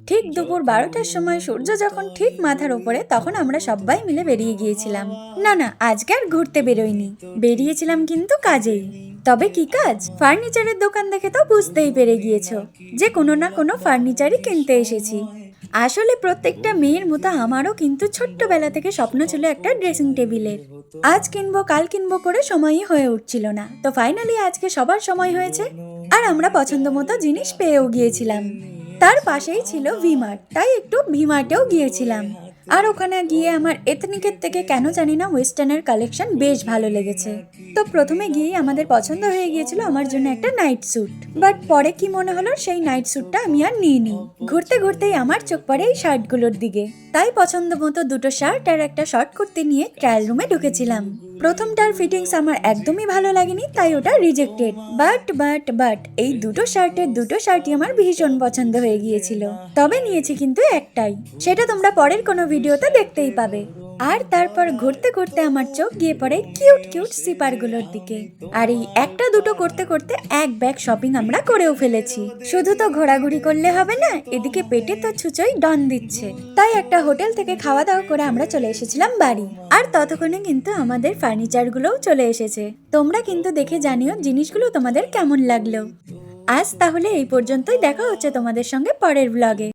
ঠিক দুপুর 12টার সময় সূর্য যখন ঠিক মাথার উপরে, তখন আমরা সবাই মিলে বেরিয়ে গিয়েছিলাম। না, আজকে আর ঘুরতে বেরোইনি, বেরিয়েছিলাম কিন্তু কাজেই। তবে কি কাজ? ফার্নিচারের দোকান দেখে তো বুঝতেই পেরে গিয়েছো যে কোনো না কোনো ফার্নিচারই কিনতে এসেছি। আসলে প্রত্যেকটা মেয়ের মতো আমারও কিন্তু ছোট্টবেলা থেকে স্বপ্ন ছিল একটা ড্রেসিং টেবিলের। আজ কিনবো কাল কিনবো করে সময়ই হয়ে উঠছিল না, তো ফাইনালি আজকে সবার সময় হয়েছে আর আমরা পছন্দ মতো জিনিস পেয়েও গিয়েছিলাম। তার পাশেই ছিল ভিমার্ট, তাই একটু ভিমার্টেও গিয়েছিলাম। আর ওখানে গিয়ে আমার এথনিকের থেকে কেন জানি না ওয়েস্টার্নের কালেকশন বেশ ভালো লেগেছে। তো প্রথমে গিয়েই আমাদের পছন্দ হয়ে গিয়েছিল আমার জন্য একটা নাইট স্যুট, বাট পরে কি মনে হলো সেই নাইট স্যুটটা আমি আর নিইনি। ঘুরতে ঘুরতেই আমার চোখ পড়ে এই শার্টগুলোর দিকে, তাই পছন্দ মতো দুটো শার্ট আর একটা শর্ট কুর্তি নিয়ে ট্রায়াল রুমে ঢুকেছিলাম। প্রথমটার ফিটিংস আমার একদমই ভালো লাগেনি, তাই ওটা রিজেক্টেড। বাট এই দুটো শার্টই আমার ভীষণ পছন্দ হয়ে গিয়েছিল। তবে নিয়েছি কিন্তু একটাই, সেটা তোমরা পরের কোনো ভিডিওতে দেখতেই পাবে। আর তারপর ঘুরতে ঘুরতে আমার চোখ গিয়ে পড়ে কিউট কিউট সিপারগুলোর দিকে। আর এই একটা দুটো করতে করতে এক ব্যাগ শপিং আমরা করেও ফেলেছি। শুধু তো ঘোরাঘুরি করলে হবে না, এদিকে পেটে তো ছুঁচোই ডন দিচ্ছে। তাই একটা হোটেল থেকে খাওয়া দাওয়া করে আমরা চলে এসেছিলাম বাড়ি। আর ততক্ষণে কিন্তু আমাদের ফার্নিচার গুলোও চলে এসেছে। তোমরা কিন্তু দেখে জানিও জিনিসগুলো তোমাদের কেমন লাগলো। আজ তাহলে এই পর্যন্তই, দেখা হচ্ছে তোমাদের সঙ্গে পরের ব্লগে।